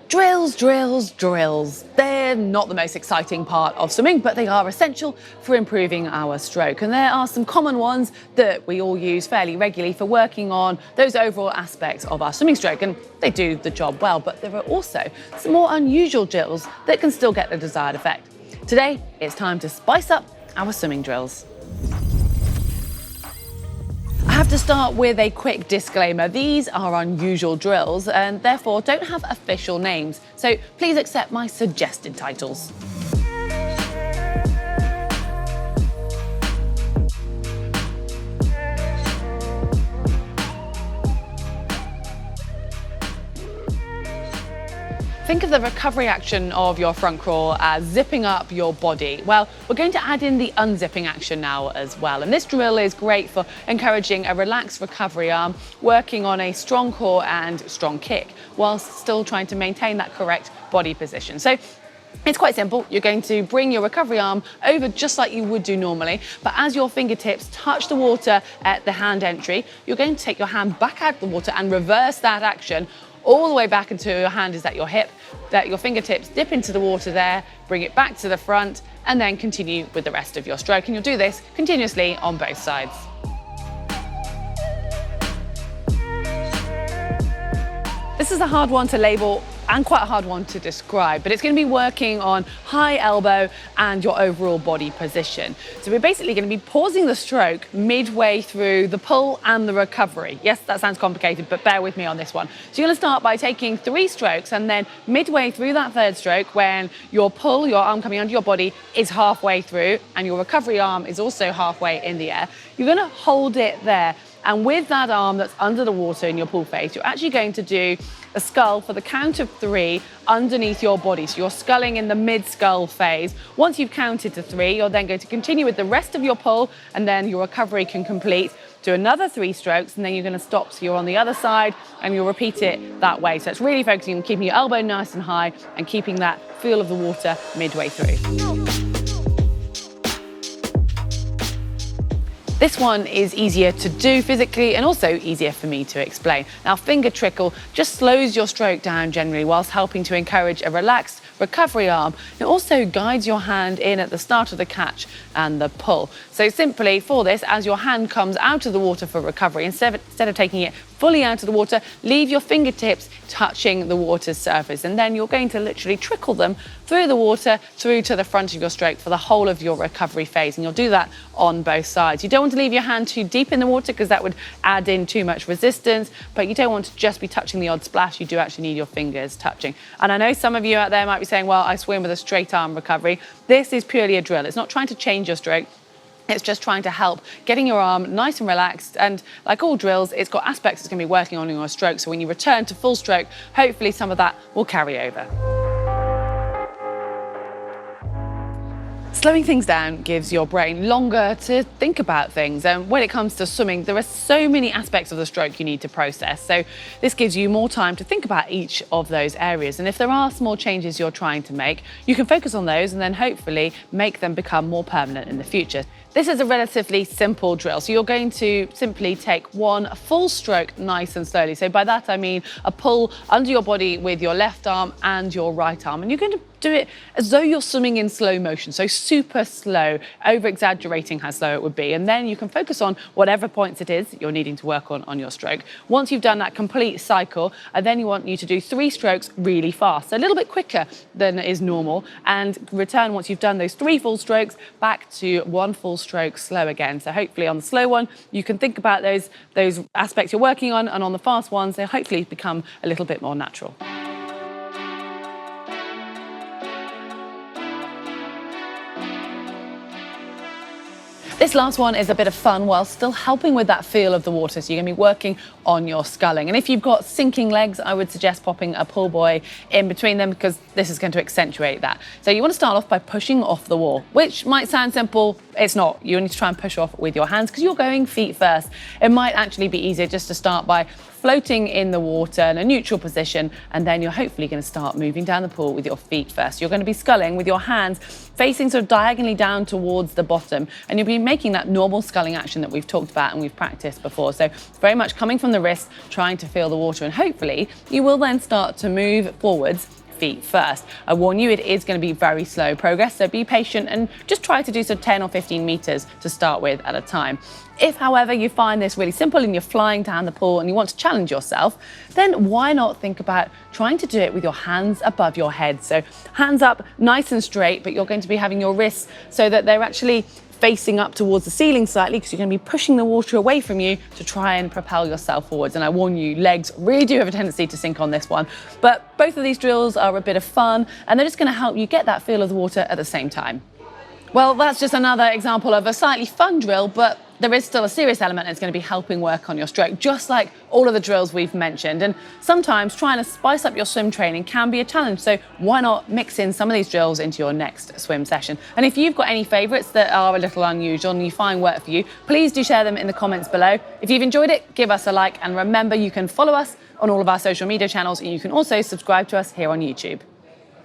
Drills, drills, drills. They're not the most exciting part of swimming, but they are essential for improving our stroke. And there are some common ones that we all use fairly regularly for working on those overall aspects of our swimming stroke, and they do the job well. But there are also some more unusual drills that can still get the desired effect. Today, it's time to spice up our swimming drills. I have to start with a quick disclaimer. These are unusual drills and therefore don't have official names, so please accept my suggested titles. Think of the recovery action of your front crawl as zipping up your body. Well, we're going to add in the unzipping action now as well. And this drill is great for encouraging a relaxed recovery arm, working on a strong core and strong kick, whilst still trying to maintain that correct body position. So it's quite simple. You're going to bring your recovery arm over just like you would do normally, but as your fingertips touch the water at the hand entry, you're going to take your hand back out of the water and reverse that action all the way back until your hand is at your hip, that your fingertips dip into the water there, bring it back to the front, and then continue with the rest of your stroke. And you'll do this continuously on both sides. This is a hard one to label and quite a hard one to describe, but it's going to be working on high elbow and your overall body position. So we're basically going to be pausing the stroke midway through the pull and the recovery. Yes, that sounds complicated, but bear with me on this one. So you're going to start by taking 3 strokes, and then midway through that 3rd stroke, when your pull, your arm coming under your body, is halfway through and your recovery arm is also halfway in the air, you're going to hold it there. And with that arm that's under the water in your pull phase, you're actually going to do a scull for the count of 3 underneath your body. So you're sculling in the mid-scull phase. Once you've counted to 3, you're then going to continue with the rest of your pull, and then your recovery can complete. Do another 3 strokes, and then you're going to stop. So you're on the other side, and you'll repeat it that way. So it's really focusing on keeping your elbow nice and high and keeping that feel of the water midway through. This one is easier to do physically and also easier for me to explain. Now, finger trickle just slows your stroke down generally whilst helping to encourage a relaxed recovery arm. It also guides your hand in at the start of the catch and the pull. So simply for this, as your hand comes out of the water for recovery, instead of taking it fully out of the water, leave your fingertips touching the water's surface, and then you're going to literally trickle them through the water through to the front of your stroke for the whole of your recovery phase, and you'll do that on both sides. You don't want to leave your hand too deep in the water because that would add in too much resistance, but you don't want to just be touching the odd splash. You do actually need your fingers touching. And I know some of you out there might be saying, well, I swim with a straight arm recovery. This is purely a drill. It's not trying to change your stroke. It's just trying to help getting your arm nice and relaxed, and like all drills, it's got aspects it's going to be working on in your stroke, so when you return to full stroke, hopefully some of that will carry over. Slowing things down gives your brain longer to think about things, and when it comes to swimming, there are so many aspects of the stroke you need to process, so this gives you more time to think about each of those areas, and if there are small changes you're trying to make, you can focus on those and then hopefully make them become more permanent in the future. This is a relatively simple drill, so you're going to simply take 1 full stroke nice and slowly. So by that I mean a pull under your body with your left arm and your right arm, and you're going to do it as though you're swimming in slow motion, so super slow, over-exaggerating how slow it would be, and then you can focus on whatever points it is you're needing to work on your stroke. Once you've done that complete cycle, and then you want you to do 3 strokes really fast, so a little bit quicker than is normal, and return once you've done those 3 full strokes back to 1 full stroke slow again. So hopefully on the slow one, you can think about those aspects you're working on, and on the fast ones, they hopefully become a little bit more natural. This last one is a bit of fun while still helping with that feel of the water. So you're going to be working on your sculling. And if you've got sinking legs, I would suggest popping a pull buoy in between them because this is going to accentuate that. So you want to start off by pushing off the wall, which might sound simple. It's not. You need to try and push off with your hands because you're going feet first. It might actually be easier just to start by floating in the water in a neutral position, and then you're hopefully going to start moving down the pool with your feet first. You're going to be sculling with your hands facing sort of diagonally down towards the bottom, and you'll be making that normal sculling action that we've talked about and we've practiced before. So very much coming from the wrist, trying to feel the water, and hopefully you will then start to move forwards feet first. I warn you, it is going to be very slow progress, so be patient and just try to do sort of 10 or 15 meters to start with at a time. If, however, you find this really simple and you're flying down the pool and you want to challenge yourself, then why not think about trying to do it with your hands above your head? So hands up nice and straight, but you're going to be having your wrists so that they're actually facing up towards the ceiling slightly, because you're going to be pushing the water away from you to try and propel yourself forwards. And I warn you, legs really do have a tendency to sink on this one. But both of these drills are a bit of fun, and they're just going to help you get that feel of the water at the same time. Well, that's just another example of a slightly fun drill, but there is still a serious element that's going to be helping work on your stroke, just like all of the drills we've mentioned. And sometimes trying to spice up your swim training can be a challenge, so why not mix in some of these drills into your next swim session? And if you've got any favourites that are a little unusual and you find work for you, please do share them in the comments below. If you've enjoyed it, give us a like, and remember, you can follow us on all of our social media channels, and you can also subscribe to us here on YouTube.